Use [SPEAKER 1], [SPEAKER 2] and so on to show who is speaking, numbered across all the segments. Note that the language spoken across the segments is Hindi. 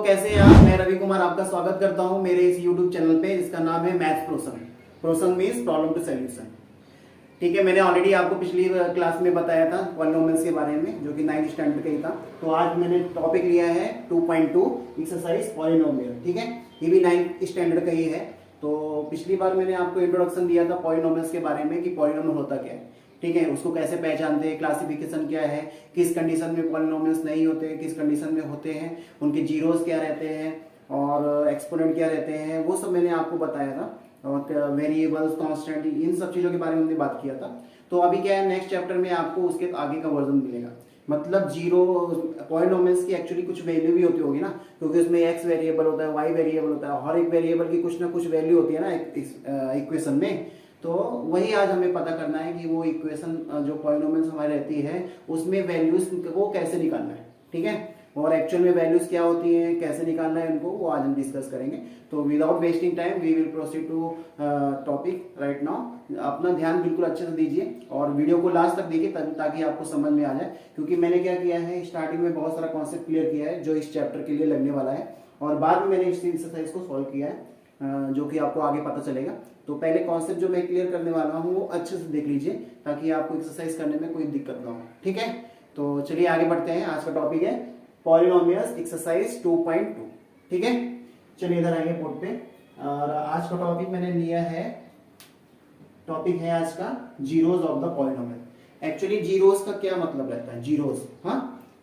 [SPEAKER 1] कैसे हैं आप? मैं रवि कुमार आपका स्वागत करता हूं मेरे इस YouTube चैनल पे जिसका नाम है मैथ्स प्रोसन। प्रोसन मीन्स प्रॉब्लम टू सॉल्यूशन। ठीक है, मैंने ऑलरेडी आपको पिछली क्लास में बताया था पॉलिनोमियल्स के बारे में, जो कि 9th स्टैंडर्ड का ही था। तो आज मैंने टॉपिक लिया है 2.2 एक्सरसाइज पॉलिनोमियल। ठीक है, ये भी 9th स्टैंडर्ड का ही है। तो पिछली बार मैंने आपको इंट्रोडक्शन दिया था पॉलिनोमियल्स के बारे में कि पॉलिनोमियल होता क्या है। ठीक है, उसको कैसे पहचानते हैं, क्लासिफिकेशन क्या है, किस कंडीशन में पॉलिनोमियल्स नहीं होते, किस कंडीशन में होते हैं, उनके जीरोस क्या रहते हैं और एक्सपोनेंट क्या रहते हैं, वो सब मैंने आपको बताया था। और वेरिएबल्स, कांस्टेंट, इन सब चीज़ों के बारे में हमने बात किया था। तो अभी क्या है, नेक्स्ट चैप्टर में आपको उसके आगे का वर्जन मिलेगा। मतलब जीरो पॉलिनोमियल्स की एक्चुअली कुछ वैल्यू भी होती होगी ना, क्योंकि उसमें एक्स वेरिएबल होता है, वाई वेरिएबल होता है, हर एक वेरिएबल की कुछ ना कुछ वैल्यू होती है ना इक्वेशन में। तो वही आज हमें पता करना है कि वो इक्वेशन जो पॉलिनोमियल्स हमारी रहती है उसमें वैल्यूज को कैसे निकालना है। ठीक है, और एक्चुअल में वैल्यूज क्या होती हैं, कैसे निकालना है उनको, वो आज हम डिस्कस करेंगे। तो without wasting time we will proceed to topic right now. अपना ध्यान बिल्कुल अच्छे से दीजिए और वीडियो को लास्ट तक देखिए ताकि आपको समझ में आ जाए। क्योंकि मैंने क्या किया है, स्टार्टिंग में बहुत सारा कॉन्सेप्ट क्लियर किया है जो इस चैप्टर के लिए लगने वाला है, और बाद में मैंने इस एक्सरसाइज को सॉल्व किया है जो कि आपको आगे पता चलेगा। तो पहले कॉन्सेप्ट जो मैं क्लियर करने वाला हूँ वो अच्छे से देख लीजिए ताकि आपको एक्सरसाइज करने में कोई दिक्कत ना हो। ठीक है, तो चलिए आगे बढ़ते हैं। आज का टॉपिक है पॉलिनोमियल्स एक्सरसाइज 2.2। ठीक है, चलिए इधर आएंगे बोर्ड पे। और आज का टॉपिक मैंने लिया है, टॉपिक है आज का zeros of the polynomial. Actually zeros का क्या मतलब रहता है? जीरोस, हाँ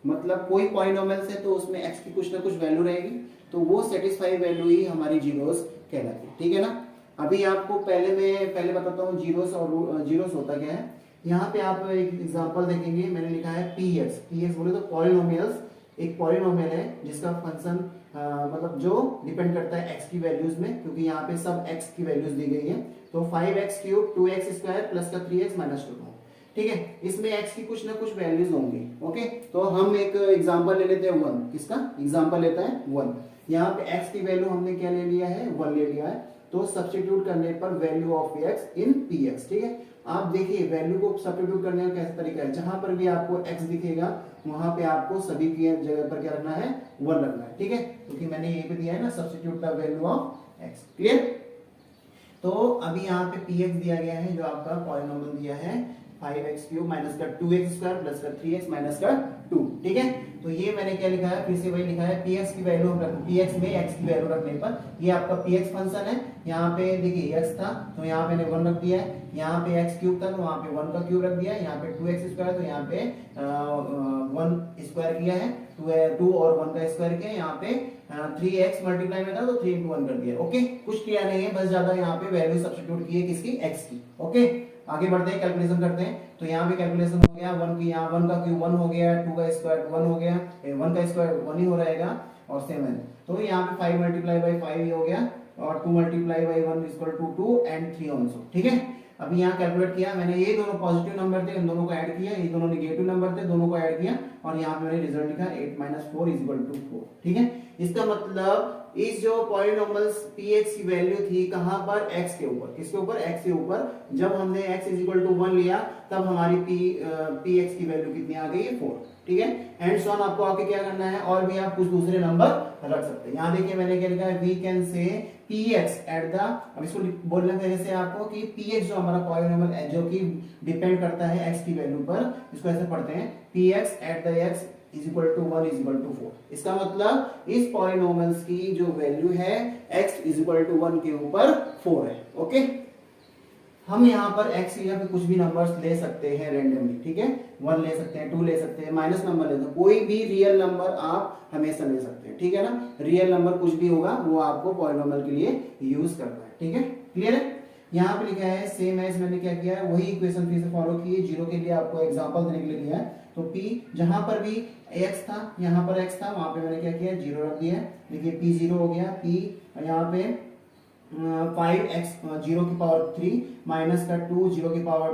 [SPEAKER 1] मतलब कोई पॉलिनोमियल है तो उसमें एक्स की कुछ ना कुछ वैल्यू रहेगी, तो वो सेटिस्फाई वैल्यू ही हमारी जीरोस कहलाती है। ठीक है ना। अभी आपको पहले बताता हूँ जीरोस और जीरोस होता क्या है। यहाँ पे आप एक एग्जांपल देखेंगे, मैंने लिखा है पी एक्स बोले तो पॉलिनोमियल्स, एक पॉलिनोमियल है जिसका फंक्शन मतलब जो डिपेंड करता है एक्स की वैल्यूज में, क्योंकि यहाँ पे सब एक्स की वैल्यूज दी गई है। तो 5x cube 2x square plus का 3x माइनस 2। ठीक है, इसमें x की कुछ ना कुछ वैल्यूज होंगी। ओके, तो हम एक एग्जांपल ले लेते हैं 1। किसका एग्जांपल लेता है? 1। यहाँ पे x की वैल्यू हमने क्या ले लिया है? 1 ले लिया है। तो सब्स्टिट्यूट करने पर value of x in px। ठीक है, आप देखिए वैल्यू को सब्स्टिट्यूट करने का कैसा तरीका है। जहां पर भी आपको x दिखेगा वहां पे आपको सभी की जगह पर क्या रखना है? 1 रखना है। ठीक है, क्योंकि मैंने यहीं पे दिया है ना, substitute the value of x। Clear? तो अभी यहाँ पे px दिया गया है जो आपका पॉलिनोमियल दिया है 5x क्यूब माइनस का 2x स्क्वायर प्लस का 3x माइनस का 2। ठीक है, तो ये मैंने क्या लिखा है, फिर से वही लिखा है px की वैल्यू px में x की वैल्यू रखने पर ये आपका px फंक्शन है। यहाँ पे देखिए x था तो यहाँ पे 1 रख दिया है, यहाँ पे x क्यूब था तो वहाँ पे 1 का क्यूब रख दिया है, यहाँ पे 2x स्क्वायर तो यहाँ पे 1 स्क्वायर किया है, 2 और 1 का स्क्वायर किया, यहाँ पे 3x मल्टीप्लाई में था तो 3 into 1 कर दिया। ओके, कुछ किया नहीं है, बस ज्यादा यहाँ पे वैल्यू सब्स्टिट्यूट की है किसकी? x की। ओके, आगे बढ़ते हैं, कैलकुलेशन करते हैं। तो यहाँ पे कैलकुलेशन हो गया 1 की, यहाँ 1 का क्यूब 1 हो गया, 2 का स्क्वायर 1 हो गया, 1 का स्क्वायर 1 ही हो रहेगा और 7। तो यहाँ पे 5 मल्टीप्लाई बाई 5 ही हो गया और 2 multiply by 1 equal to 2 and 3 also. ठीक है, अभी यहाँ कैलकुलेट किया मैंने, ये दोनों पॉजिटिव नंबर थे, इन दोनों को ऐड किया, ये दोनों नेगेटिव नंबर थे, दोनों को ऐड किया और यहाँ पे मैंने रिजल्ट लिखा 8 माइनस 4 इक्वल टू 4। ठीक है, इसका मतलब इस जो पॉलिनोमियल्स px की वैल्यू थी कहां पर? x के ऊपर। किसके ऊपर? x के ऊपर। जब हमने x इज इक्वल टू 1 लिया तब हमारी px की वैल्यू कितनी आ गई? 4। ठीक है, एंड सो ऑन आपको आगे क्या करना है, और भी आप कुछ दूसरे नंबर रख सकते हैं। यहाँ देखिए मैंने क्या लिखा है, we can say px at the, अब इसको बोलना कैसे आपको कि px जो हमारा पॉलिनोमियल है जो कि डिपेंड करता है x की वैल्यू पर, इसको ऐसे पढ़ते हैं px at the x is equal to 1 is equal to 4। इसका मतलब इस पॉलिनोमियल्स की जो वैल्यू है x इज इक्वल टू 1 के ऊपर 4 है। ओके, हम यहाँ पर x या फिर कुछ भी नंबर्स ले सकते हैं रेंडमली। ठीक है, 1 ले सकते हैं, 2 ले सकते हैं, माइनस नंबर ले सकते हैं, कोई भी रियल नंबर आप हमेशा ले सकते हैं। ठीक है ना, रियल नंबर कुछ भी होगा वो आपको पॉलिनोमियल के लिए यूज करना है। ठीक है, क्लियर है? यहाँ पे लिखा है सेम एज, मैंने क्या किया है वही इक्वेशन फिर से फॉलो की है। जीरो के लिए आपको एग्जांपल देने के लिए लिया है। तो p जहां पर भी x था, यहाँ पर x था, वहां पे मैंने क्या किया? 0 रख दिया है। देखिए p 0 हो गया, p यहाँ पे 5x 0 की पावर 3 माइनस का 2 0 की पावर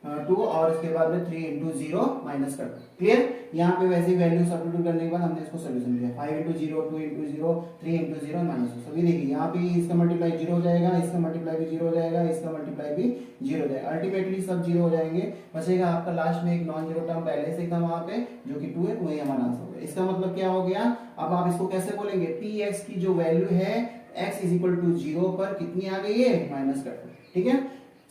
[SPEAKER 1] 2 और उसके बाद में 3 इंटू 0 माइनस कर दो। क्लियर? यहाँ पे वैसे वैल्यू सब्स्टिट्यूट करने के बाद हमने इसको सोल्यूशन दिया 5 इंटू 0, 2 इंटू 0, 3 इंटू 0 माइनस। सभी देखिए यहाँ पे इसका मल्टीप्लाई 0 हो जाएगा, इसका मल्टीप्लाई भी 0 हो जाएगा, इसका मल्टीप्लाई भी 0 हो जाएगा। अल्टीमेटली सब 0 हो जाएंगे, बचेगा आपका लास्ट में एक नॉन जीरो टर्म पहले से था वहां पे जो कि 2 है, वही हमारा आंसर हो गया। इसका मतलब क्या हो गया? अब आप इसको कैसे बोलेंगे? पी एक्स की जो वैल्यू है x इज इक्वल टू 0 पर कितनी आ गई है? माइनस कर दो। ठीक है?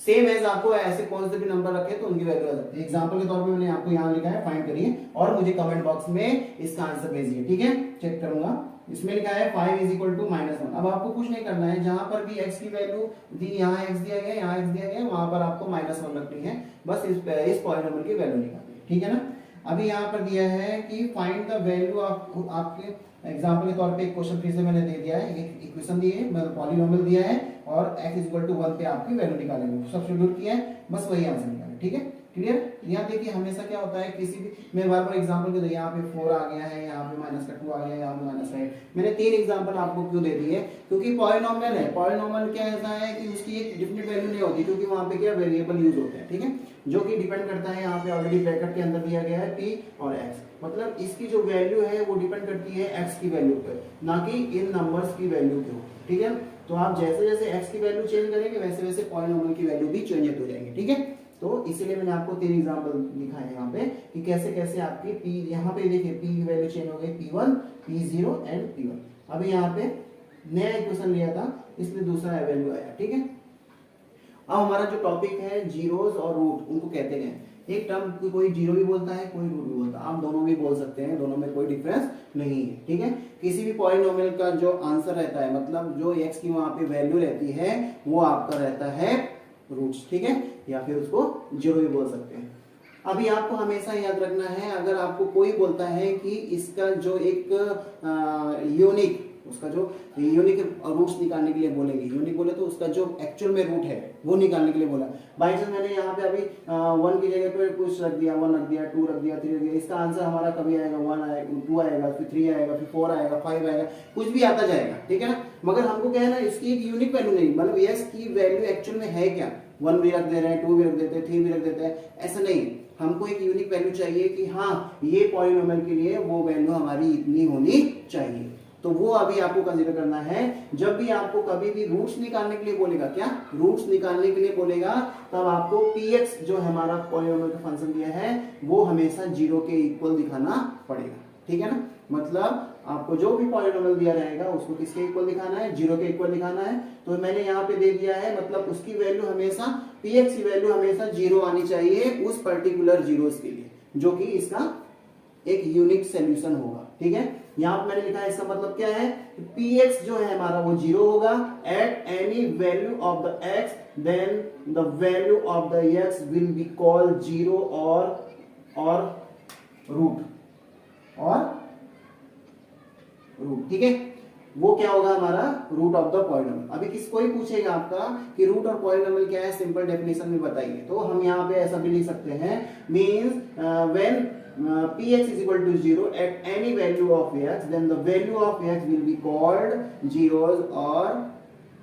[SPEAKER 1] सेम एज आपको ऐसे कौन से भी नंबर रखे तो उनकी वैल्यू आ जाती है। एग्जांपल के तौर पे मैंने आपको यहाँ लिखा है, फाइंड करिए और मुझे कमेंट बॉक्स में इसका आंसर भेजिए। ठीक है? चेक करूंगा। इसमें लिखा है 5 इज इक्वल टू -1। अब आपको कुछ नहीं करना है, जहां पर भी x की वैल्यू दी, यहाँ x दिया गया, यहाँ x दिया गया, वहां पर आपको -1 रखनी है, बस इस पॉलिनोमियल की वैल्यू निकालनी है। ठीक है ना? अभी यहाँ पर दिया है कि फाइंड द वैल्यू ऑफ, आपके एग्जांपल के तौर पे एक क्वेश्चन फिर से मैंने दे दिया है, एक इक्वेशन दी है, मतलब पॉलिनोमियल दिया है और x इज इक्वल टू 1 पे आपकी वैल्यू निकालेंगे, सब्स्टिट्यूट किया है, बस वही आंसर निकालेंगे। ठीक है? क्लियर? यहाँ देखिए हमेशा क्या होता है, किसी भी, मैं बार बार एग्जांपल के, यहाँ पे 4 आ गया है, यहाँ पे -2 आ गया है, यहाँ पे -5। मैंने 3 एग्जांपल आपको क्यों दे दिए? क्योंकि पॉलिनोमियल है। पॉलिनोमियल क्या ऐसा है कि उसकी एक डिफिनिट वैल्यू नहीं होती, क्योंकि वहां पे क्या वेरिएबल यूज होते हैं। ठीक है? जो कि डिपेंड करता है, यहाँ पे ऑलरेडी ब्रैकेट के अंदर दिया गया है p और x, मतलब इसकी जो वैल्यू है वो डिपेंड करती है x की वैल्यू पे, ना कि इन नंबर्स की वैल्यू पे। ठीक है? तो आप जैसे जैसे x की वैल्यू चेंज करेंगे वैसे वैसे पॉलिनोमियल की वैल्यू भी चेंज हो जाएंगे। ठीक है? तो इसीलिए मैंने आपको 3 एग्जांपल लिखा है यहाँ पे कि कैसे कैसे आपकी p, यहाँ पे देखिए p की वैल्यू चेंज हो गई, p1, p0 एंड p1। अभी यहाँ पे नया इक्वेशन लिया था, इसमें दूसरा वैल्यू आया। ठीक है? अब हमारा जो टॉपिक है जीरोस और रूट, उनको कहते हैं, एक टर्म कोई जीरो भी बोलता है, कोई रूट भी बोलता है, आप दोनों भी बोल सकते हैं, दोनों में कोई डिफरेंस नहीं है। ठीक है? किसी भी पॉलिनोमियल का जो आंसर रहता है, मतलब जो x की वहां पे वैल्यू रहती है, वो आपका रहता है रूट्स। ठीक है? या फिर उसको जीरो भी बोल सकते हैं। अभी आपको हमेशा याद रखना है, अगर आपको कोई बोलता है कि इसका जो एक यूनिक, उसका जो यूनिक रूट्स निकालने के लिए बोलेंगे, यूनिक बोले तो उसका जो एक्चुअल में रूट है वो निकालने के लिए बोला। बाई चांस मैंने यहाँ पे अभी 1 की जगह पे कुछ रख दिया, 1 रख दिया, 2 रख दिया, 3 रख दिया, इसका आंसर हमारा कभी आएगा 1 आएगा, 2 आएगा, फिर 3 आएगा, फिर 4 आएगा, 5 आएगा, कुछ भी आता जाएगा। ठीक है ना? मगर हमको क्या है ना, इसकी एक यूनिक वैल्यू नहीं, मतलब x की वैल्यू एक्चुअल में है क्या, 1 भी रख दे रहे हैं, 2 भी रख देते हैं, 3 भी रख देते हैं, ऐसा नहीं। हमको एक यूनिक वैल्यू चाहिए कि हाँ ये पॉलिनोमियल के लिए वो वैल्यू हमारी इतनी होनी चाहिए। तो वो अभी आपको कंसीडर करना है। जब भी आपको कभी भी रूट्स निकालने के लिए बोलेगा, क्या रूट्स निकालने के लिए बोलेगा, तब आपको px जो हमारा पॉलिनोमियल का फंक्शन दिया है वो हमेशा 0 के इक्वल दिखाना पड़ेगा। ठीक है ना? मतलब आपको जो भी पॉलिनोमियल दिया रहेगा उसको किसके इक्वल दिखाना है? 0 के इक्वल दिखाना है। तो मैंने यहाँ पे दे दिया है, मतलब उसकी वैल्यू हमेशा, px की वैल्यू हमेशा 0 आनी चाहिए उस पर्टिकुलर जीरोस के लिए, जो कि इसका एक यूनिक सॉल्यूशन होगा। ठीक है? यहाँ पे मैंने लिखा है, इसका मतलब क्या है, px जो है हमारा वो 0 होगा at any value of the x, then the value of the x will be called 0 और रूट। ठीक है? वो क्या होगा हमारा रूट ऑफ द पॉलिनोमियल। अभी किसको ही पूछेगा आपका कि रूट और पॉलिनोमियल क्या है, सिंपल डेफिनेशन में बताइए, तो हम यहाँ पे ऐसा भी लिख सकते हैं, means when px is equal to 0 at any value of x, then the value of x will be called zeros or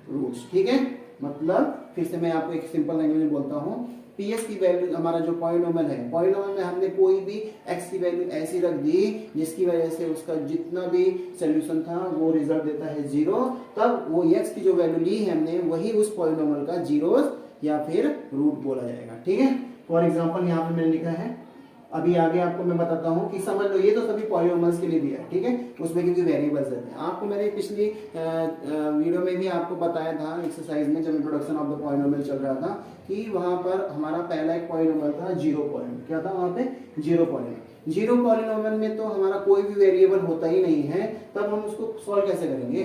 [SPEAKER 1] roots। ठीक है? मतलब फिर से मैं आपको एक सिंपल लैंग्वेज में बोलता हूँ, px की वैल्यू हमारा जो पॉलिनोमियल है, पॉलिनोमियल में हमने कोई भी x की वैल्यू ऐसी रख दी जिसकी वजह से उसका जितना भी सॉल्यूशन था वो रिजल्ट देता है 0, तब वो x की जो वैल्यू ली है हमने वही उस पॉलिनोमियल का जीरोस या फिर रूट बोला जाएगा। ठीक है? फॉर एग्जांपल यहाँ पे मैंने लिखा है, अभी आगे आपको मैं बताता हूँ कि समझ लो, ये तो सभी पॉलिनोमियल्स के लिए दिया है। ठीक है? उसमें क्योंकि वेरिएबल्स रहते हैं। आपको मैंने पिछली वीडियो में भी आपको बताया था एक्सरसाइज में, जब इंट्रोडक्शन ऑफ द पॉलिनोमियल चल रहा था, कि वहां पर हमारा पहला एक पॉलिनोमियल था 0 पॉलिनोमियल। क्या था वहां पे? 0 पॉलिनोमियल। 0 पॉलिनोमियल में तो हमारा कोई भी वेरिएबल होता ही नहीं है, तब हम उसको सॉल्व कैसे करेंगे?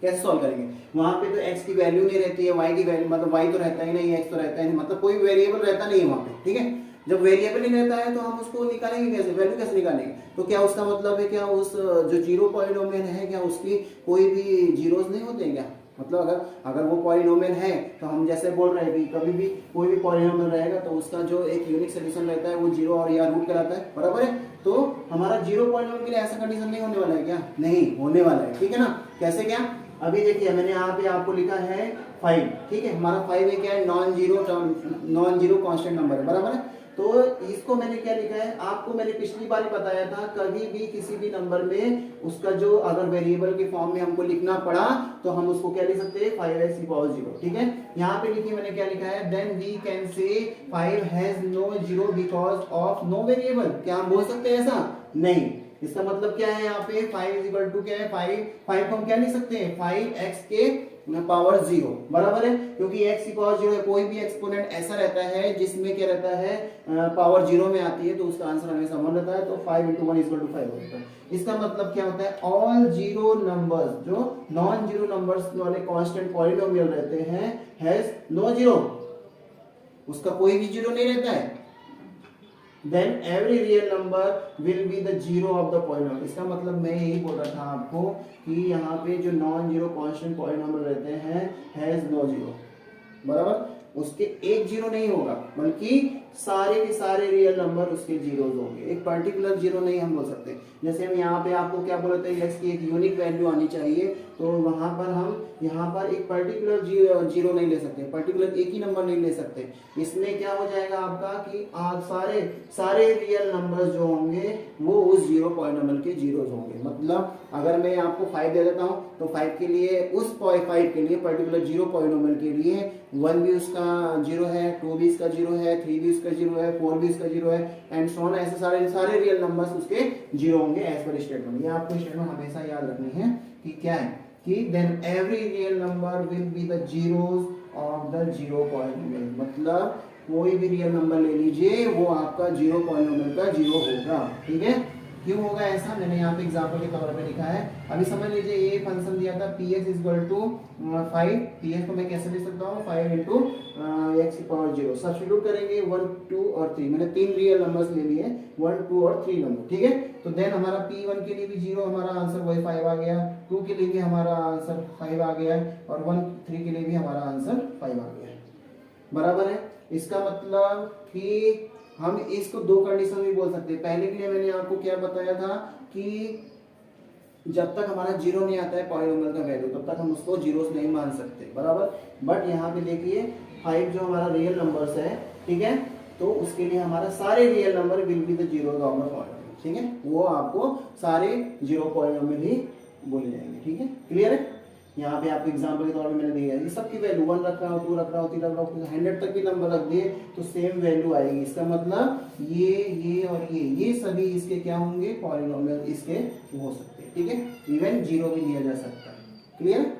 [SPEAKER 1] कैसे सॉल्व करेंगे? वहां पे तो x की वैल्यू नहीं रहती है, y की वैल्यू, मतलब y तो रहता ही नहीं, x तो रहता ही नहीं, मतलब कोई वेरिएबल रहता नहीं है वहां पे। ठीक है? जब वेरिएबल ही रहता है तो हम उसको निकालेंगे कैसे, वैल्यू कैसे निकालेंगे? तो क्या उसका मतलब है, क्या उस जो 0 पॉलिनोमियल है, क्या उसकी कोई भी जीरोस नहीं होते हैं क्या? मतलब अगर वो पॉलिनोमियल है तो हम जैसे बोल रहे हैं कि कभी भी कोई भी पॉलिनोमियल रहेगा तो उसका जो एक यूनिक सॉल्यूशन रहता है वो 0 और या रूट कहलाता है, बराबर है? तो हमारा 0 पॉलिनोमियल के लिए ऐसा कंडीशन नहीं होने वाला है क्या? नहीं होने वाला है। ठीक है ना? कैसे क्या? अभी देखिए मैंने यहाँ पे आपको लिखा है 5, ठीक है। हमारा 5 है क्या है, नॉन जीरो कांस्टेंट नंबर है, बराबर है। तो इसको मैंने क्या लिखा है, आपको मैंने पिछली बार ही बताया था, कभी भी किसी भी नंबर में उसका जो अगर वेरिएबल के फॉर्म में हमको लिखना पड़ा तो हम उसको क्या लिख सकते हैं, 5x की पावर 0, ठीक है। यहाँ पे लिखिए मैंने क्या लिखा है, then we can say 5 has no zero because of no variable. क्या हम बोल सकते हैं ऐसा? नहीं। इसका मतलब क्या है, यहाँ पे 5 इज इक्वल टू क्या है, 5 को हम क्या लिख सकते हैं, 5x के पावर 0, बराबर है, क्योंकि x की पावर 0 है। कोई भी एक्सपोनेंट ऐसा रहता है जिसमें क्या रहता है, पावर 0 में आती है, तो उसका आंसर हमेशा 1 रहता है। तो 5 × 1 = 5 होता है। इसका मतलब क्या होता है, ऑल जीरो नंबर्स, जो नॉन जीरो नंबर्स वाले कांस्टेंट पॉलिनोमियल रहते हैं, हैज नो जीरो, उसका कोई भी जीरो नहीं रहता है। Then every real number will be the zero of the polynomial। इसका मतलब मैं यही बोल रहा था आपको कि यहाँ पे जो नॉन जीरो कांस्टेंट पॉलिनोमियल रहते हैं, हैज नो जीरो, बराबर, उसके एक जीरो नहीं होगा, बल्कि सारे के सारे रियल नंबर उसके जीरोज होंगे। एक पर्टिकुलर जीरो नहीं हम बोल सकते। जैसे हम यहाँ पे आपको क्या बोलते हैं, x की एक यूनिक वैल्यू आनी चाहिए, तो वहां पर हम यहाँ पर एक पर्टिकुलर जीरो नहीं ले सकते, पर्टिकुलर एक ही नंबर नहीं ले सकते। इसमें क्या हो जाएगा आपका कि आप सारे रियल नंबर्स जो होंगे वो उस जीरो पॉलिनोमियल के जीरोज होंगे। मतलब अगर मैं आपको 5 दे देता हूँ, तो 5 के लिए, उस 5 के लिए पर्टिकुलर जीरो पॉलिनोमियल के लिए 1 भी उसका जीरो है, 2 भी इसका जीरो है, 3 भी उसका जीरो है, 4 भी इसका जीरो है, एंड सो ऑन। ऐसे सारे रियल नंबर्स उसके जीरो होंगे एज पर स्टेटमेंट। ये आपको स्टेटमेंट हमेशा याद रखनी है कि क्या है, कि then every real number will be the zeros of the zero polynomial. मतलब कोई भी रियल नंबर ले लीजिए, वो आपका जीरो पॉलिनोमियल का जीरो होगा, ठीक है। क्यों होगा ऐसा, मैंने यहाँ पे एग्जांपल के तौर पे लिखा है। अभी समझ लीजिए, ये फंक्शन दिया था px = 5, px को मैं कैसे लिख सकता हूँ, 5 × x की पावर 0। सब्स्टिट्यूट करेंगे 1, 2 और 3, मैंने 3 रियल नंबर्स ले लिए, 1, 2 और 3 नंबर, ठीक है। तो देन हमारा p1 के लिए भी 0, हमारा आंसर वही 5 आ गया, 2 के लिए भी हमारा आंसर 5 आ गया, और 1, 3 के लिए भी हमारा आंसर 5 आ गया, बराबर है। इसका मतलब कि हम इसको दो कंडीशन भी बोल सकते हैं। पहले के लिए मैंने आपको क्या बताया था कि जब तक हमारा जीरो नहीं आता है पॉलिनोमियल का वैल्यू, तब तक हम उसको जीरोस नहीं मान सकते, बराबर। बट यहाँ पे देखिए 5 जो हमारा रियल नंबर्स है, ठीक है, तो उसके लिए हमारा सारे real number will be the zero of the polynomial, ठीक है। वो आपको सारे जीरो पॉलिनोमियल ही बोले जाएंगे, ठीक है, क्लियर है। यहाँ पे आपको एग्जांपल के तौर पे मैंने दिया है, ये सब की वैल्यू 1 रख रहा हूँ, 2 रख रहा हूँ, 3 रख रहा हूँ, 100 तक भी नंबर रख दिए तो सेम वैल्यू आएगी। इसका मतलब ये और ये सभी इसके क्या होंगे, पॉलिनोमियल इसके हो सकते हैं, ठीक है। इवन जीरो भी लिया जा सकता है, क्लियर।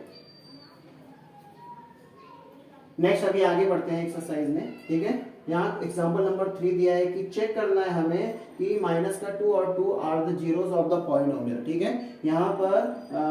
[SPEAKER 1] नेक्स्ट अभी आगे बढ़ते हैं एक्सरसाइज में, ठीक है। यहाँ एग्जांपल नंबर 3 दिया है कि चेक करना है हमें कि -2 और 2 are the zeros of the polynomial, ठीक है। यहाँ पर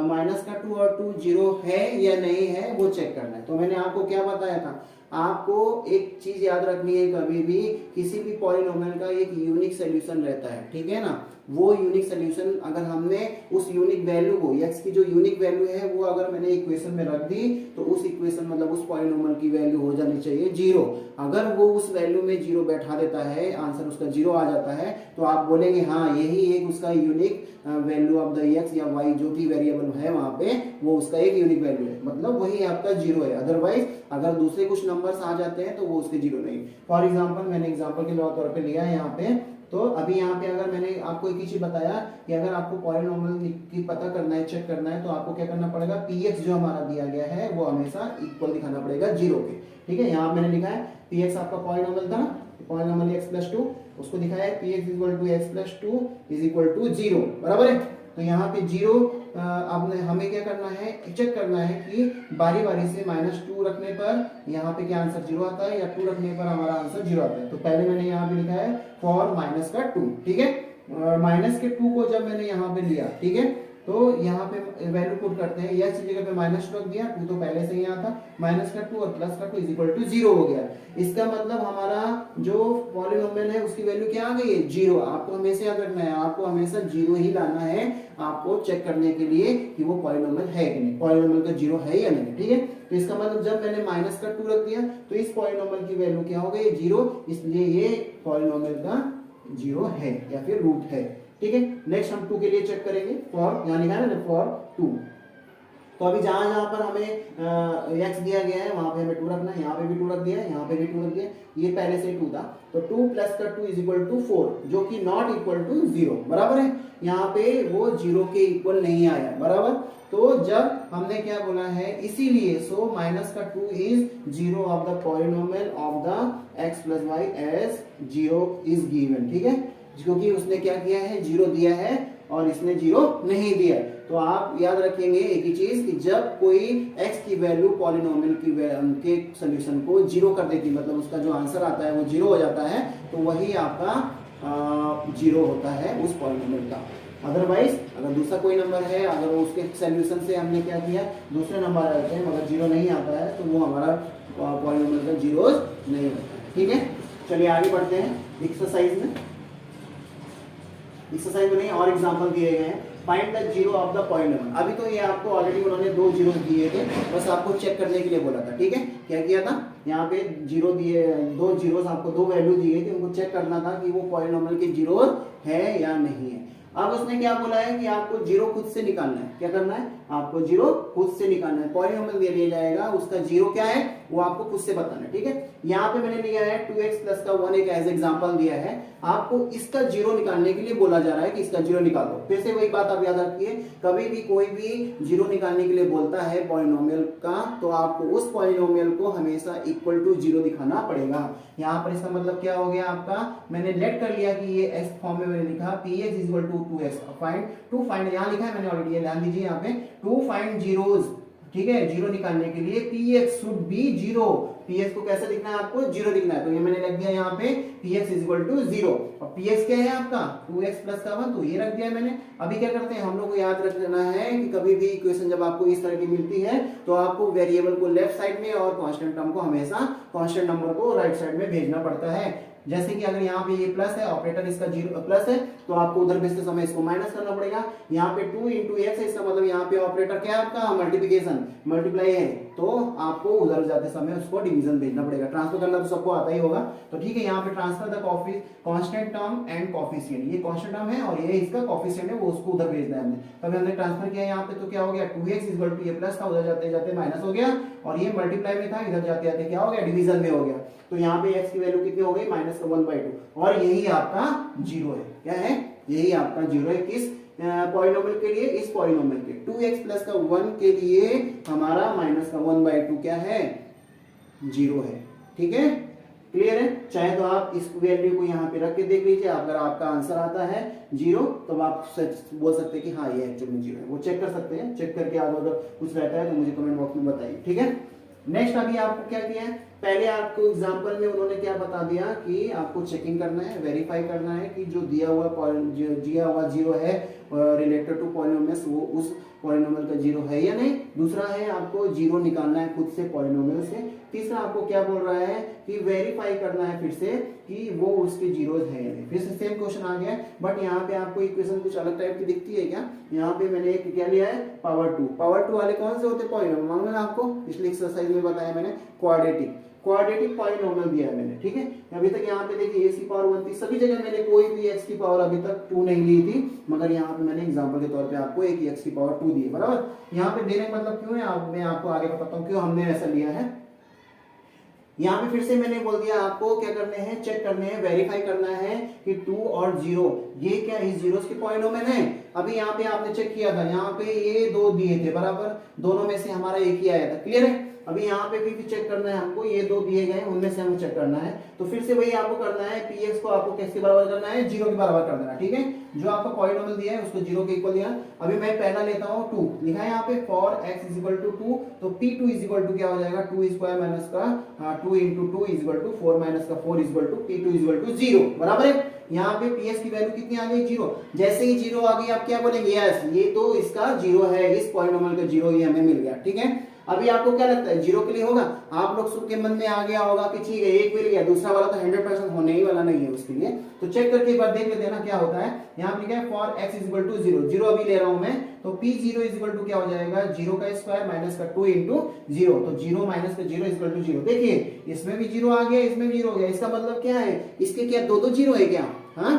[SPEAKER 1] -2 और 2 जीरो है या नहीं है वो चेक करना है। तो मैंने आपको क्या बताया था, आपको एक चीज याद रखनी है, कभी भी किसी भी पॉलिनोमियल का एक यूनिक सोल्यूशन रहता है, ठीक है ना। वो यूनिक सोल्यूशन अगर हमने उस यूनिक वैल्यू को, x की जो यूनिक वैल्यू है वो अगर मैंने इक्वेशन में रख दी, तो उस इक्वेशन मतलब उस पॉलिनोमियल की वैल्यू हो जानी चाहिए 0। अगर वो उस वैल्यू में 0 बैठा देता है, आंसर उसका 0 आ जाता है, तो आप बोलेंगे हाँ यही एक उसका unique value of the x या y जो भी वेरिएबल है वहां पे, वो उसका एक यूनिक वैल्यू है, मतलब वही आपका 0 है। अदरवाइज अगर दूसरे कुछ नंबर्स आ जाते हैं तो वो उसके 0 नहीं। फॉर एग्जाम्पल मैंने एग्जाम्पल के तौर पे लिया है यहाँ पे, तो अभी यहाँ पे अगर मैंने आपको एक ही चीज बताया कि अगर आपको पॉलिनोमियल की पता करना है, चेक करना है, तो आपको क्या करना पड़ेगा, px जो हमारा दिया गया है वो हमेशा इक्वल दिखाना पड़ेगा 0 के, ठीक है। यहाँ मैंने लिखा है px आपका पॉलिनोमियल था, पॉलिनोमियल x+2, उसको दिखाया है px = x+2 = 0, बराबर है। तो यहाँ पे 0 अब हमें क्या करना है, चेक करना है कि बारी बारी से -2 रखने पर यहाँ पे क्या आंसर 0 आता है, या 2 रखने पर हमारा आंसर 0 आता है। तो पहले मैंने यहाँ पे लिखा है फॉर -2, ठीक है। -2 को जब मैंने यहाँ पे लिया, ठीक है, तो यहाँ पे वैल्यू पुट करते हैं, x की जगह पे -2 रख दिया, 2 तो पहले से ही यहाँ था, -2 और +2 = 0 हो गया। इसका मतलब हमारा जो पॉलिनोमियल है उसकी वैल्यू क्या आ गई है, 0। आपको हमेशा याद रखना है, आपको हमेशा 0 ही लाना है, आपको चेक करने के लिए कि वो पॉलिनोमियल है कि नहीं, पॉलिनोमियल का 0 है या नहीं, ठीक है। तो इसका मतलब जब मैंने -2 रख दिया तो इस पॉलिनोमियल की वैल्यू क्या हो गई, 0, इसलिए ये पॉलिनोमियल का 0 है या फिर रूट है, ठीक है। नेक्स्ट हम 2 के लिए चेक करेंगे, फॉर यहाँ लिखा है ना, फॉर 2, तो अभी जहां जहां पर हमें x दिया गया है वहां पे हमें 2 रखना है, यहाँ पे भी 2 रख दिया है, यहाँ पे भी 2 रख दिया, ये पहले से 2 था, तो 2 प्लस का 2 इज इक्वल टू 4, जो कि नॉट इक्वल टू 0, बराबर है। यहाँ पे वो 0 के इक्वल नहीं आया, बराबर। तो जब हमने क्या बोला है, इसीलिए सो माइनस का 2 is 0 of the polynomial of the x plus Y as 0 is given, ठीक है, क्योंकि उसने क्या किया है, 0 दिया है और इसने 0 नहीं दिया। तो आप याद रखेंगे एक ही चीज कि जब कोई x की वैल्यू पॉलिनोमियल के सॉल्यूशन को 0 कर देती है, मतलब उसका जो आंसर आता है वो 0 हो जाता है, तो वही आपका 0 होता है उस पॉलिनोमियल का। अदरवाइज अगर दूसरा कोई नंबर है, अगर उसके सॉल्यूशन से हमने क्या किया, दूसरे नंबर आते हैं मगर 0 नहीं आता है, तो वो हमारा पॉलिनोमियल का 0 नहीं होता है, ठीक है। चलिए आगे बढ़ते हैं एक्सरसाइज में। एक्सरसाइज में नहीं और एग्जांपल दिए गए हैं। Find the zero of the polynomial. अभी तो ये आपको ऑलरेडी उन्होंने 2 जीरो दिए थे, बस आपको चेक करने के लिए बोला था, ठीक है। क्या किया था, यहाँ पे 0 दिए, 2 जीरोस आपको 2 वैल्यू दी गई थी, उनको चेक करना था कि वो पॉलिनोमियल के जीरो है या नहीं है। अब उसने क्या बोला है कि आपको 0 खुद से निकालना है। क्या करना है, आपको 0 खुद से निकालना है। पॉलिनोमियल दे दिया जाएगा, उसका 0 क्या है वो आपको खुद से बताना है, ठीक है। यहाँ पे मैंने लिया है 2x प्लस का 1 एक एज एग्जांपल दिया है, आपको इसका 0 निकालने के लिए बोला जा रहा है कि इसका 0 निकाल दो। फिर से वही बात आप याद रखिए, कभी भी कोई भी 0 निकालने के लिए बोलता है पॉलिनोमियल का, तो आपको उस पॉलिनोमियल को हमेशा इक्वल टू 0 दिखाना पड़ेगा। यहाँ पर इसका मतलब क्या हो गया आपका, मैंने लेट कर लिया कि ये x फॉर्म में मैंने लिखा px equal to 2x। Find यहाँ लिखा है मैंने ऑलरेडी, ध्यान दीजिए यहाँ पे टू फाइंड जीरोस, ठीक है। 0 निकालने के लिए px शुड बी 0, px को कैसे लिखना है, आपको 0 लिखना है। तो ये मैंने लिख दिया यहाँ पे px इज इक्वल टू 0, और px क्या है आपका 2x प्लस का 1, तो ये रख दिया मैंने। अभी क्या करते हैं, हम लोग को याद रखना है कि कभी भी इक्वेशन जब आपको इस तरह की मिलती है, तो आपको वेरिएबल को लेफ्ट साइड में और कांस्टेंट टर्म को हमेशा कांस्टेंट नंबर को राइट साइड में भेजना पड़ता है। जैसे कि अगर यहाँ पे ये प्लस है, ऑपरेटर इसका 0 प्लस है, तो आपको उधर भेजते समय इसको माइनस करना पड़ेगा। यहाँ पे 2 इंटू एक्स है, इसका मतलब यहाँ पे ऑपरेटर क्या है आपका मल्टीप्लिकेशन, मल्टीप्लाई है, तो आपको उधर जाते समय उसको डिवीजन भेजना पड़ेगा। ट्रांसफर करना तो सबको आता ही होगा, तो ठीक है। यहाँ पे transfer the constant term and coefficient, ये कांस्टेंट टर्म है और ये इसका कोफिशिएंट है, वो उसको उधर भेजना है हमने। तब हमने ट्रांसफर किया यहाँ पे, तो क्या हो गया 2x इक्वल टू ये प्लस था, उधर जाते जाते माइनस हो गया, और ये मल्टीप्लाई में था, इधर जाते जाते क्या हो गया डिवीजन में हो गया। तो यहाँ पे x की वैल्यू कितनी हो गई, माइनस का 1/2, और यही आपका 0 है। क्या है, यही आपका 0 है। किस पॉलिनोमियल के लिए, इस पॉलिनोमियल के 2x प्लस का 1 के लिए हमारा माइनस का 1/2 क्या है, 0 है, ठीक है। क्लियर है। चाहे तो आप इस वैल्यू को यहाँ पे रख के देख लीजिए, अगर आपका आंसर आता है 0, तो आप बोल सकते हैं कि हाँ ये एक्चुअली 0 है। वो चेक कर सकते हैं, चेक करके आप अगर कुछ रहता है तो मुझे कमेंट बॉक्स में बताइए, ठीक है। नेक्स्ट अभी आपको क्या किया है, पहले आपको एग्जांपल में उन्होंने क्या बता दिया कि आपको चेकिंग करना है, वेरीफाई करना है कि जो दिया हुआ 0 है रिलेटेड टू पॉलिनोमियल्स, वो उस पॉलिनोमियल का 0 है या नहीं। दूसरा है आपको 0 निकालना है खुद से पॉलिनोमियल से। तीसरा आपको क्या बोल रहा है कि वेरीफाई करना है फिर से कि वो उसके जीरोस है या नहीं। फिर से सेम क्वेश्चन आ गया, बट यहाँ पे आपको इक्वेशन कुछ अलग टाइप की दिखती है क्या। यहाँ पे मैंने एक क्या लिया है, पावर 2 वाले कौन से होते पॉलिनोमियल, मालूम है आपको, पिछले एक्सरसाइज में बताया मैंने, क्वाड्रेटिक पॉलिनोमियल दिया है मैंने, ठीक है। अभी तक यहाँ पे देखिए x की पावर 1 थी, सभी जगह मैंने कोई भी x की पावर अभी तक 2 नहीं ली थी, मगर यहाँ पे मैंने एग्जांपल के तौर पे आपको एक x की पावर 2 दी है, बराबर। यहाँ पे देने का मतलब क्यों है, मैं आपको आगे बताता हूँ क्यों हमने ऐसा लिया है। यहाँ पे फिर से मैंने बोल दिया आपको क्या करने हैं, चेक करने हैं, वेरीफाई करना है कि 2 और 0 ये क्या इस जीरोस के पॉलिनोमियल है। अभी यहाँ पे आपने चेक किया था, यहाँ पे ये 2 दिए थे, बराबर, दोनों में से हमारा एक ही आया था, क्लियर है। अभी यहाँ पे भी चेक करना है हमको, ये 2 दिए गए उनमें से हमें चेक करना है। तो फिर से वही आपको करना है, px को आपको किसके बराबर करना है, 0 के बराबर कर देना, ठीक है। जो आपका पॉलिनोमियल दिया है उसको 0 के इक्वल दिया। अभी मैं पहला लेता हूँ 2, लिखा है यहाँ पे for x is equal to 2, तो p2 इज इक्वल टू क्या हो जाएगा, 2 स्क्वायर माइनस का 2 into 2 is equal to 4 minus का 4 is equal to p2 is equal to 0, बराबर है। यहाँ पे ps की वैल्यू कितनी आ गई, 0। जैसे ही 0 आ गई आप क्या बोलेंगे, यस ये तो इसका 0 है, इस पॉलिनोमियल का 0 ये हमें मिल गया, ठीक है। अभी आपको क्या लगता है 0 के लिए होगा, आप लोग सबके मन में आ गया होगा कि ठीक है एक मिल गया, दूसरा वाला तो 100% होने ही वाला नहीं है उसके लिए। तो चेक करके एक बार देख लेते हैं ना क्या होता है। यहाँ पे लिखा है for x is equal to 0 अभी ले रहा हूं मैं, तो p0 इज इक्वल टू क्या हो जाएगा, 0 का स्क्वायर माइनस का 2 इंटू 0, तो 0 माइनस का 0 इज इक्वल टू 0। देखिए इसमें भी 0 आ गया, इसमें भी 0 हो गया, इसका मतलब क्या है, इसके क्या 2 0 है क्या, हाँ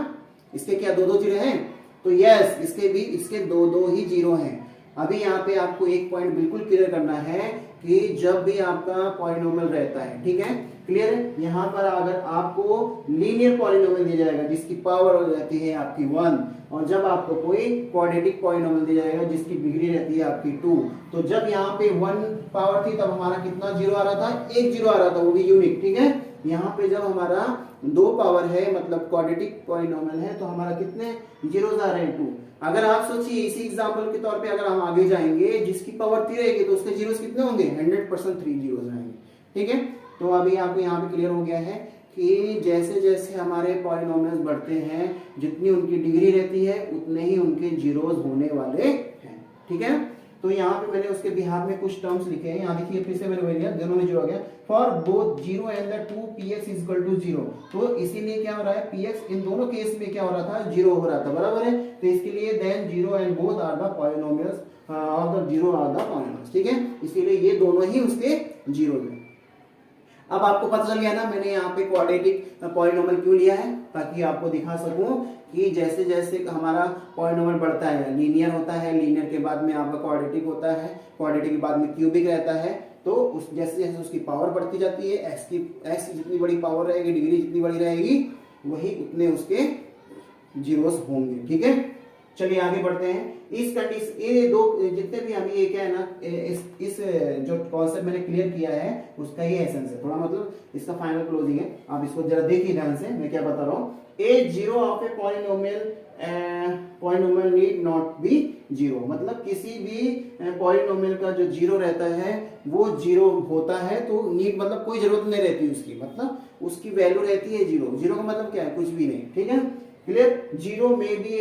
[SPEAKER 1] इसके क्या 2 0 है, तो यस इसके भी इसके 2 ही 0 हैं। अभी यहाँ पे आपको एक पॉइंट बिल्कुल क्लियर करना है कि जब भी आपका पॉलिनोमियल रहता है, ठीक है, क्लियर है, यहाँ पर अगर आपको लीनियर पॉलिनोमियल दिया जाएगा जिसकी पावर हो जाती है आपकी 1, और जब आपको कोई क्वाड्रेटिक पॉलिनोमियल दिया जाएगा जिसकी डिग्री रहती है आपकी 2, तो जब यहाँ पे 1 पावर थी तब हमारा कितना जीरो आ रहा था, एक जीरो आ रहा था, वो भी यूनिक, ठीक है। यहाँ पे जब हमारा 2 पावर है मतलब क्वाड्रेटिक पॉलिनोमियल है तो हमारा कितने जीरोस आ रहे हैं, 2। अगर आप सोचिए इसी एग्जांपल के तौर पे अगर हम आगे जाएंगे जिसकी पावर 3 रहेगी तो उसके जीरोस कितने होंगे, 100% 3 जीरोस रहेंगे, ठीक है। तो अभी आपको यहाँ पे क्लियर हो गया है कि जैसे जैसे हमारे पॉलिनोमियल्स बढ़ते हैं जितनी उनकी डिग्री रहती है उतने ही उनके जीरोस होने वाले हैं, ठीक है। तो यहाँ पे मैंने उसके बिहार में कुछ टर्म्स लिखे हैं, यहाँ देखिए फिर से मैंने वही लिया, दोनों में जीरो आ गया, for both zero and the 2 px is equal to 0। तो इसीलिए क्या हो रहा है, px इन दोनों केस में क्या हो रहा था, जीरो हो रहा था, बराबर है। तो इसके लिए then zero and both are the polynomials of the zero are the polynomials, ठीक है। इसीलिए ये दोनों ही उसके जीरो हैं। अब आपको पता चल गया ना मैंने यहाँ पे क्वाड्रेटिक पॉलिनोमियल क्यों लिया है, ताकि आपको दिखा सकूं कि जैसे जैसे हमारा पॉलिनोमियल बढ़ता है, लीनियर होता है, लीनियर के बाद में आपका क्वाड्रेटिक होता है, क्वाड्रेटिक के बाद में क्यूबिक रहता है, तो उस जैसे जैसे उसकी पावर बढ़ती जाती है, एक्स की जितनी बड़ी पावर रहेगी, डिग्री जितनी बड़ी रहेगी, वही उतने उसके जीरोस होंगे, ठीक है। चलिए आगे बढ़ते हैं। इस कंडीशन ये दो जितने भी हम ये क्या है ना, इस जो कॉन्सेप्ट मैंने क्लियर किया है उसका ये एसेंस है, थोड़ा मतलब इसका फाइनल क्लोजिंग है। आप इसको जरा देखिए ध्यान से, मैं क्या बता रहा हूँ। A zero of a polynomial need not be zero, मतलब किसी भी पॉलिनोमियल का जो जीरो रहता है वो जीरो होता है, तो नीड मतलब कोई जरूरत नहीं रहती उसकी, मतलब उसकी वैल्यू रहती है जीरो। जीरो का मतलब क्या है, कुछ भी नहीं, ठीक है, क्लियर। जीरो में भी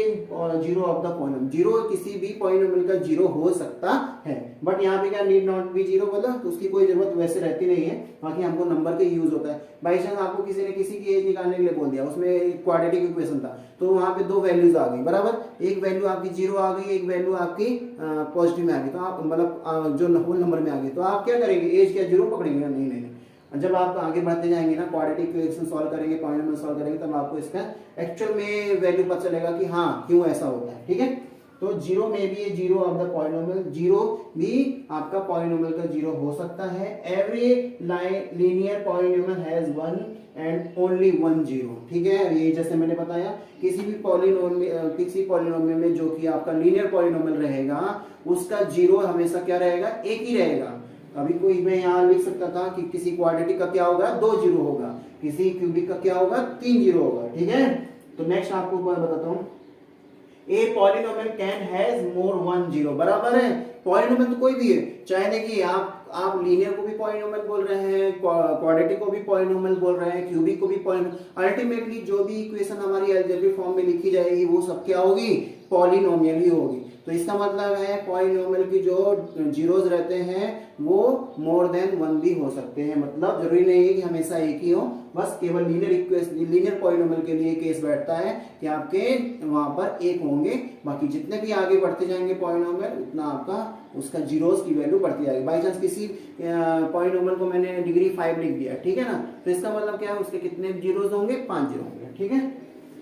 [SPEAKER 1] zero of the polynomial, zero किसी भी पॉलिनोमियल का जीरो हो सकता है, बट यहाँ पे क्या नीड नॉट बी जीरो बोला, तो उसकी कोई जरूरत वैसे रहती नहीं है, बाकी हमको नंबर का यूज होता है। बाई चांस आपको किसी ने किसी की एज निकालने के लिए बोल दिया, उसमें क्वाड्रेटिक इक्वेशन था, तो वहां पे दो वैल्यूज आ गई, बराबर, एक वैल्यू आपकी जीरो आ गई, एक वैल्यू आपकी पॉजिटिव में आ गई, तो आप मतलब जो होल नंबर में आ गई, तो आप क्या करेंगे, एज क्या जीरो पकड़ेंगे, नहीं नहीं। जब आप आगे बढ़ते जाएंगे ना, क्वाड्रेटिक इक्वेशन सॉल्व करेंगे, पॉलिनोमियल सॉल्व करेंगे, तब आपको इसका एक्चुअल में वैल्यू पता चलेगा कि हाँ क्यों ऐसा होता है, ठीक है। तो जीरो में भी zero of the polynomial, zero भी आपका पॉलिनोमियल का जीरो हो सकता है। Every linear polynomial has one and only one zero, ठीक है। ये जैसे मैंने बताया किसी भी पॉलिनोमियल में जो कि आपका लीनियर पॉलिनोमियल रहेगा उसका जीरो हमेशा क्या रहेगा, एक ही रहेगा। अभी कोई मैं यहाँ लिख सकता था कि किसी क्वाड्रेटिक का क्या होगा, 2 जीरो होगा, किसी क्यूबिक का क्या होगा, 3 जीरो होगा, ठीक है। तो नेक्स्ट आपको मैं बताता हूँ, a polynomial can has more one zero, बराबर है। पॉलिनोमियल तो कोई भी है, चाहे देखिए आप लीनियर को भी पॉलिनोमियल बोल रहे हैं, क्वाड्रेटिक को भी पॉलिनोमियल बोल रहे हैं, क्यूबिक को भी पॉलिनोमियल, अल्टीमेटली जो भी इक्वेशन हमारी अलजेब्रिक फॉर्म में लिखी जाएगी वो सब क्या होगी, पॉलिनोमियल ही होगी। तो इसका मतलब है पॉलिनोमियल की जो जीरोस रहते हैं वो मोर देन वन भी हो सकते हैं, मतलब जरूरी नहीं है कि हमेशा एक ही हो, बस केवल लीनियर पॉलिनोमियल के लिए केस बैठता है कि आपके वहां पर एक होंगे, बाकी जितने भी आगे बढ़ते जाएंगे पॉलिनोमियल उतना आपका उसका जीरोस की वैल्यू बढ़ती जाएगी। बाई चांस किसी पॉलिनोमियल को मैंने डिग्री 5 लिख दिया, ठीक है ना, तो इसका मतलब क्या है, उसके कितने जीरोस होंगे, 5 जीरो होंगे, ठीक है।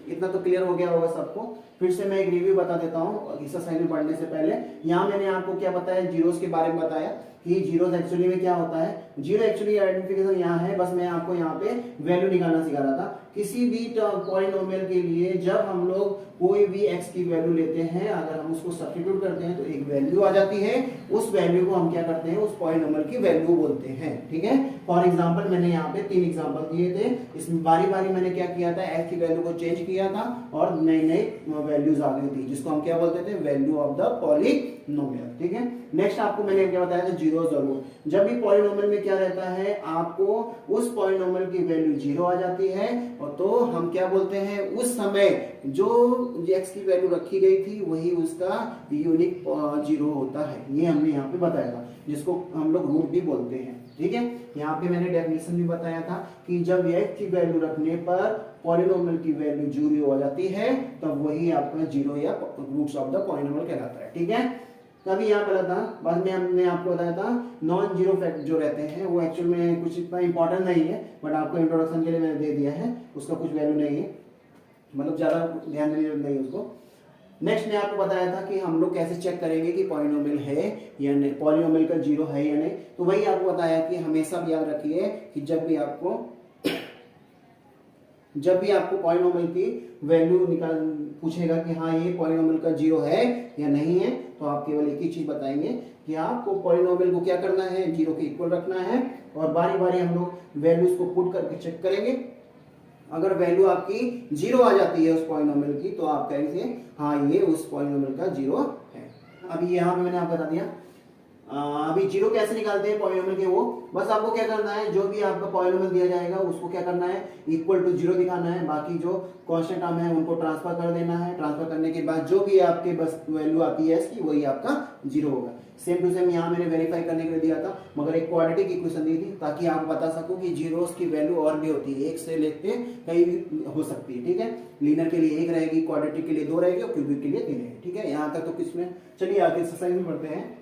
[SPEAKER 1] इतना तो क्लियर हो गया होगा सबको। फिर से मैं एक रिव्यू बता देता हूँ एक्सरसाइज में पढ़ने से पहले। यहाँ मैंने आपको क्या बताया, जीरोस के बारे में बताया कि जीरोस एक्चुअली में क्या होता है। जीरो एक्चुअली आइडेंटिफिकेशन यहाँ है, बस मैं आपको यहाँ पे वैल्यू निकालना सिखा रहा था। किसी भी पॉलिनोमियल के लिए जब हम लोग कोई भी x की वैल्यू लेते हैं, अगर हम उसको सब्स्टिट्यूट करते हैं तो एक वैल्यू आ जाती है, उस वैल्यू को हम क्या करते हैं, उस पॉलिनोमियल की वैल्यू बोलते हैं, ठीक है। फॉर एग्जांपल मैंने यहाँ पे 3 एग्जांपल दिए थे, इसमें बारी बारी मैंने क्या किया था, x की वैल्यू को चेंज किया था और नई नई वैल्यूज आ गई थी, जिसको हम क्या बोलते थे, वैल्यू ऑफ द पॉलिनोमियल, ठीक है। नेक्स्ट आपको मैंने क्या बताया था, जीरो जरूर, जब भी पॉलिनोमियल में क्या रहता है, आपको उस पॉलिनोमियल की वैल्यू जीरो आ जाती है, और तो हम क्या बोलते हैं, उस समय जो x की वैल्यू रखी गई थी वही उसका यूनिक जीरो होता है। ये हमने यहाँ पे बताया था, जिसको हम लोग रूट भी बोलते हैं, ठीक है। यहाँ पे मैंने डेफिनेशन भी बताया था कि जब x की वैल्यू रखने पर पॉलिनोमियल की वैल्यू जीरो हो जाती है तब वही आपका जीरो या रूट्स ऑफ द पॉलिनोमियल कहलाता है, ठीक है। तभी यहाँ पर था, बाद में हमने आपको बताया था नॉन जीरो फैक्ट जो रहते हैं वो एक्चुअल में कुछ इतना इंपॉर्टेंट नहीं है, बट आपको इंट्रोडक्शन के लिए मैंने दे दिया है, उसका कुछ वैल्यू नहीं है, मतलब ज्यादा ध्यान देने की जरूरत नहीं है उसको। नेक्स्ट मैं आपको बताया था कि हम लोग कैसे चेक करेंगे कि पॉलिनोमियल है या नहीं, पॉलिनोमियल का जीरो है या नहीं। तो वही आपको बताया कि हमेशा याद रखिए कि जब भी आपको पॉलिनोमियल की वैल्यू निकाल पूछेगा कि हाँ ये पॉलिनोमियल का जीरो है या नहीं है, तो आप केवल एक ही चीज बताएंगे कि आपको पॉलिनोमियल को क्या करना है, जीरो के इक्वल रखना है और बारी बारी हम लोग वैल्यूज को पुट करके चेक करेंगे। अगर वैल्यू आपकी जीरो आ जाती है उस पॉलिनोमियल की, तो आप कहेंगे हाँ ये उस पॉलिनोमियल का जीरो है। अभी यहाँ पे मैंने आपको बता दिया अभी जीरो कैसे निकालते हैं पॉलिनोमियल के, वो बस आपको क्या करना है, जो भी आपका पॉलिनोमियल दिया जाएगा उसको क्या करना है, इक्वल टू जीरो दिखाना है। बाकी जो कांस्टेंट टर्म है उनको ट्रांसफर कर देना है। ट्रांसफर करने के बाद जो भी आपके बस वैल्यू आती है इसकी, वही आपका जीरो होगा। सेम टू सेम यहाँ मैंने वेरीफाई करने के लिए दिया था, मगर एक क्वाड्रेटिक इक्वेशन दी थी ताकि आप बता सको कि जीरोस की वैल्यू और भी होती है, एक से लेके कहीं भी हो सकती है। ठीक है, लीनियर के लिए एक रहेगी, क्वाड्रेटिक के लिए दो रहेगी और क्यूबिक के लिए तीन रहेगी। ठीक है, यहाँ तक तो किस में, चलिए आगे एक्सरसाइज में बढ़ते हैं।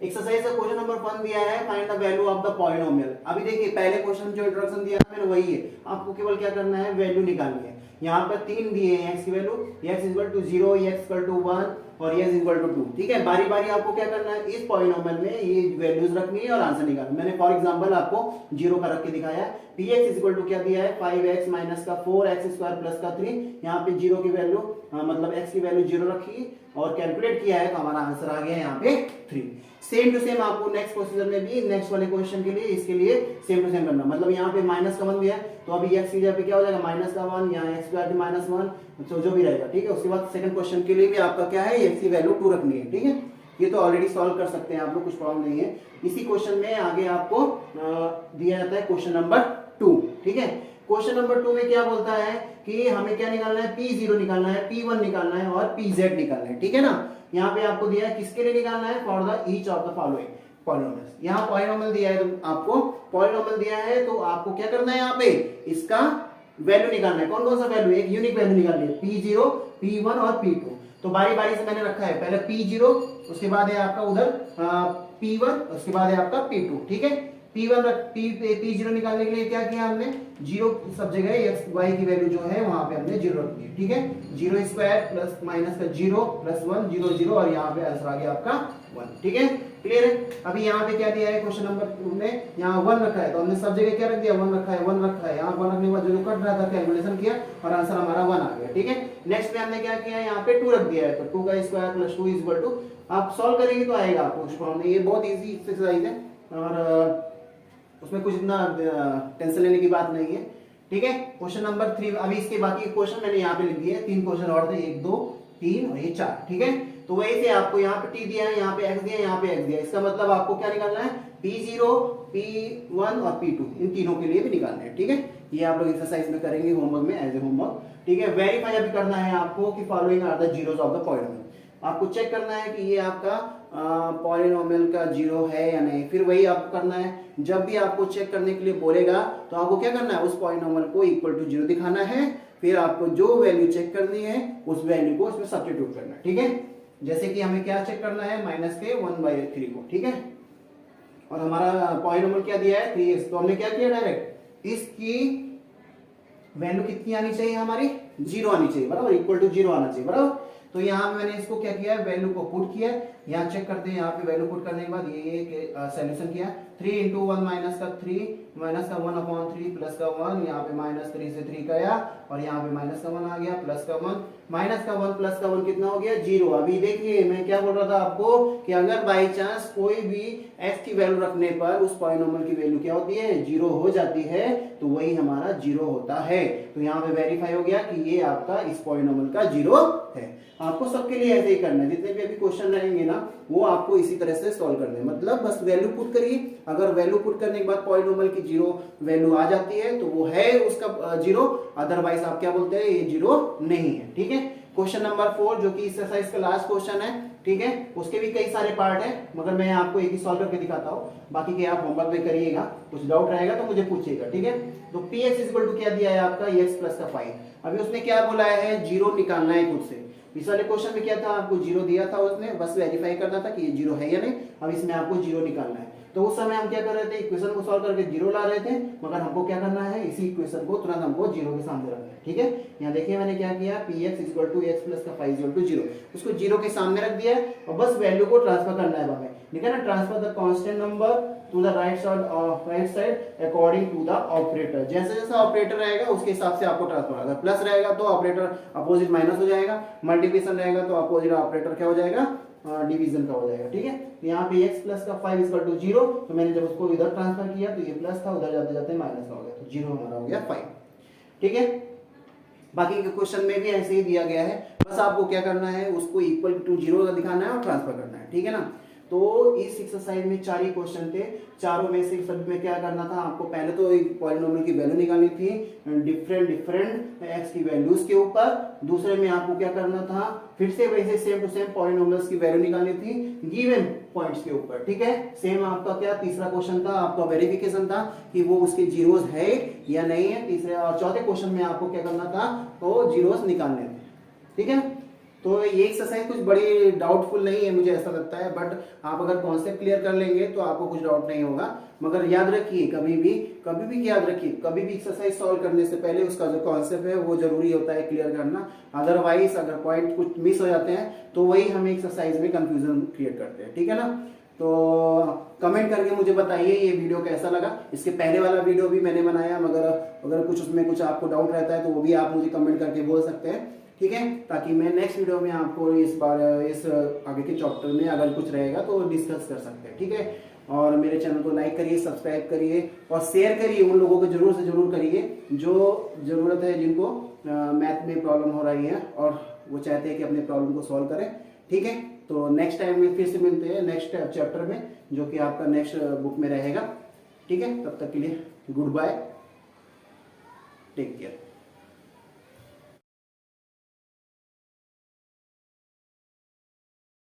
[SPEAKER 1] एक्सरसाइज का क्वेश्चन नंबर 1 दिया है, find the value of the polynomial. अभी देखिए पहले क्वेश्चन जो इंट्रोडक्शन दिया मैंने वही है, आपको केवल क्या करना है, वैल्यू निकालनी है। यहाँ पर 3 दिए हैं x की value, x equal to 0, x equal to 1 और x इक्वल टू 2। ठीक है, बारी बारी आपको क्या करना है, इस पॉलिनोमियल में ये वैल्यूज रखनी है और आंसर निकालना। मैंने फॉर एग्जांपल आपको 0 का रख के दिखाया। px इक्वल टू क्या दिया है, 5x माइनस का 4x स्क्वायर प्लस का 3। यहाँ पे 0 की वैल्यू मतलब x की वैल्यू 0 रखी और कैलकुलेट किया है तो हमारा आंसर आ गया यहाँ पे 3। सेम टू सेम आपको नेक्स्ट प्रोसीजर में भी नेक्स्ट वाले क्वेश्चन के लिए इसके लिए सेम टू सेम करना। मतलब यहाँ पे माइनस का 1 दिया है तो अभी x की जगह पे क्या हो जाएगा, माइनस का 1, यहाँ x स्क्वायर माइनस 1, तो जो भी रहेगा। ठीक है, उसके बाद सेकंड क्वेश्चन के लिए भी आपका क्या है, x की वैल्यू 2 रखनी है। ठीक है, ये तो ऑलरेडी सॉल्व कर सकते हैं आप लोग, कुछ प्रॉब्लम नहीं है। इसी क्वेश्चन में आगे आपको दिया जाता है क्वेश्चन नंबर 2। ठीक है, क्वेश्चन नंबर 2 में क्या बोलता है कि हमें क्या निकालना है, P0 निकालना है, P1 निकालना है और PZ निकालना है। ठीक है ना, यहाँ पे आपको दिया है किसके लिए निकालना है, for the each of the following polynomials. यहाँ पॉलिनोमियल दिया है, तो आपको पॉलिनोमियल दिया है तो आपको क्या करना है, यहाँ पे इसका वैल्यू निकालना है। कौन कौन सा वैल्यू, एक यूनिक वैल्यू निकालनी है, P0, P1 और P2। तो बारी बारी से मैंने रखा है, पहले P0, उसके बाद है आपका उधर P1, उसके बाद है आपका P2। ठीक है, P0 निकालने के लिए क्या किया हमने, 0 सब जगह x y की वैल्यू जो है वहां पे हमने 0 रख दी। ठीक है, 0 स्क्वायर प्लस माइनस का 0 प्लस 1 0 0 और यहाँ पे आंसर आ गया आपका 1। ठीक है, क्लियर है। अभी यहाँ पे क्या दिया है क्वेश्चन नंबर में, यहाँ 1 रखा है तो हमने सब जगह क्या रख दिया, 1 रखा है, 1 रखा है। यहाँ 1 रखने के बाद जो कट रहा था कैलकुलेशन किया और आंसर हमारा 1 आ गया। ठीक है, नेक्स्ट में हमने क्या किया, यहाँ पे 2 रख दिया है तो 2 का square plus 2 is equal to, आप सॉल्व करेंगे तो आएगा आपको, कुछ प्रॉब्लम नहीं। ये बहुत ईजी एक्सरसाइज है और उसमें कुछ इतना टेंशन लेने की बात नहीं है। ठीक है, क्वेश्चन नंबर 3। अभी इसके बाकी क्वेश्चन मैंने यहाँ पे लिख दिए, 3 क्वेश्चन और थे, 1 2 3 और ये 4। ठीक है, तो वही से आपको यहाँ पे t दिया है, यहाँ पे x दिया है, यहाँ पे x दिया है। इसका मतलब आपको क्या निकालना है, P0, P1 और P2, इन तीनों के लिए भी निकालना है। ठीक है, ये आप लोग एक्सरसाइज में करेंगे होमवर्क में, एज ए होमवर्क। ठीक है, वेरीफाई अभी करना है आपको कि following are the zeros of the polynomial. आपको चेक करना है कि ये आपका पॉलिनोमियल का जीरो है या नहीं। फिर वही आपको करना है, जब भी आपको चेक करने के लिए बोलेगा तो आपको क्या करना है, उस पॉलिनोमियल को इक्वल टू 0 दिखाना है। फिर आपको जो वैल्यू चेक करनी है उस वैल्यू को उसमें सब्स्टिट्यूट करना है। ठीक है, जैसे कि हमें क्या चेक करना है, माइनस के 1/3 को। ठीक है, और हमारा पॉलिनोमियल क्या दिया है, 3x। तो हमने क्या किया, डायरेक्ट इसकी वैल्यू कितनी आनी चाहिए, हमारी 0 आनी चाहिए, बराबर, इक्वल टू 0 आना चाहिए, बराबर। तो यहाँ पे मैंने इसको क्या किया, वैल्यू को पुट किया। यहाँ चेक करते हैं, यहाँ पे वैल्यू पुट करने के बाद ये सॉल्यूशन किया, 3 × 1 माइनस का 3 माइनस का 1/3 प्लस का 1, यहाँ पे माइनस 3 से 3 गया और यहाँ पे माइनस का 1 आ गया, प्लस का 1, माइनस का 1 प्लस का 1 कितना हो गया, 0। अभी देखिए मैं क्या बोल रहा था आपको कि अगर बाई चांस कोई भी x की वैल्यू रखने पर उस पॉलिनोमियल की वैल्यू क्या होती है, 0 हो जाती है, तो वही हमारा 0 होता है। तो यहाँ पे वेरीफाई हो गया कि ये आपका इस पॉलिनोमियल का 0 है। आपको सबके लिए ऐसे ही करना है, जितने भी अभी क्वेश्चन रहेंगे ना वो आपको इसी तरह से सॉल्व करने हैं। मतलब बस वैल्यू पुट करिए, अगर वैल्यू पुट करने के बाद पॉलिनोमियल की 0 वैल्यू आ जाती है तो वो है उसका 0, अदरवाइज आप क्या बोलते हैं, ये 0 नहीं है। ठीक है, क्वेश्चन नंबर 4 जो कि एक्सरसाइज का लास्ट क्वेश्चन है। ठीक है, उसके भी कई सारे पार्ट है मगर मैं आपको एक ही सॉल्व करके दिखाता हूँ, बाकी के आप होमवर्क में करिएगा। कुछ डाउट रहेगा तो मुझे पूछिएगा। ठीक है, तो px इक्वल टू क्या दिया है आपका, x प्लस का 5। अभी उसने क्या बोला है, 0 निकालना है खुद से। इस वाले क्वेश्चन में क्या था, आपको 0 दिया था उसने, बस वेरीफाई करना था कि ये 0 है या नहीं। अब इसमें आपको 0 निकालना है। तो उस समय हम क्या कर रहे थे, इक्वेशन को सॉल्व करके जीरो ला रहे थे, मगर हमको क्या करना है, इसी इक्वेशन को तुरंत हमको जीरो के सामने रखना है। ठीक है, यहाँ देखिए मैंने क्या किया, P X equal to X plus का फाइव इक्वल टू जीरो, उसको जीरो के सामने रख दिया है और बस वैल्यू को ट्रांसफर करना है हमें। ठीक है ना, transfer the constant number to the right side according to the operator. जैसे जैसा ऑपरेटर रहेगा उसके हिसाब से आपको ट्रांसफर, अगर प्लस रहेगा तो ऑपरेटर अपोजिट माइनस हो जाएगा, मल्टीप्लिकेशन रहेगा तो अपोजिट ऑपरेटर क्या हो जाएगा, डिवीजन का हो जाएगा। ठीक है, तो यहाँ पे x प्लस का 5 इक्वल टू 0, तो मैंने जब उसको इधर ट्रांसफर किया तो ये प्लस था, उधर जाते जाते माइनस का हो गया, तो 0 हमारा हो गया 5। ठीक है, बाकी के क्वेश्चन में भी ऐसे ही दिया गया है, बस आपको क्या करना है, उसको इक्वल टू 0 दिखाना है और ट्रांसफर करना है। ठीक है ना, तो इस एक्सरसाइज में 4 ही क्वेश्चन थे, चारों में से सब में क्या करना था आपको, पहले तो एक पॉलिनोमियल की वैल्यू निकालनी थी डिफरेंट एक्स की वैल्यूज के ऊपर, दूसरे में आपको क्या करना था, फिर से वैसे सेम टू सेम पॉलिनोमियल्स की वैल्यू निकालनी थी गिवन पॉइंट्स के ऊपर। ठीक है, सेम आपका क्या तीसरा क्वेश्चन था, आपका वेरिफिकेशन था कि वो उसके जीरोस है या नहीं है, तीसरे और चौथे क्वेश्चन में आपको क्या करना था, तो जीरोस निकालने थे। ठीक है, तो ये एक्सरसाइज कुछ बड़ी डाउटफुल नहीं है मुझे ऐसा लगता है, बट आप अगर कॉन्सेप्ट क्लियर कर लेंगे तो आपको कुछ डाउट नहीं होगा। मगर याद रखिए, कभी भी याद रखिए, कभी भी एक्सरसाइज सॉल्व करने से पहले उसका जो कॉन्सेप्ट है वो जरूरी होता है क्लियर करना, अदरवाइज अगर पॉइंट कुछ मिस हो जाते हैं तो वही हमें एक्सरसाइज में कंफ्यूजन क्रिएट करते हैं। ठीक है ना, तो कमेंट करके मुझे बताइए ये वीडियो कैसा लगा। इसके पहले वाला वीडियो भी मैंने बनाया, मगर अगर कुछ उसमें कुछ आपको डाउट रहता है तो वो भी आप मुझे कमेंट करके बोल सकते हैं। ठीक है, ताकि मैं नेक्स्ट वीडियो में आपको इस आगे के चैप्टर में अगर कुछ रहेगा तो डिस्कस कर सकते हैं। ठीक है, और मेरे चैनल को लाइक करिए, सब्सक्राइब करिए और शेयर करिए, उन लोगों को जरूर से जरूर करिए जो जरूरत है, जिनको मैथ में प्रॉब्लम हो रही है और वो चाहते हैं कि अपने प्रॉब्लम को सॉल्व करें। ठीक है, तो नेक्स्ट टाइम में फिर से मिलते हैं नेक्स्ट चैप्टर में, जो कि आपका नेक्स्ट बुक में रहेगा। ठीक है, तब तक के लिए गुड बाय, टेक केयर।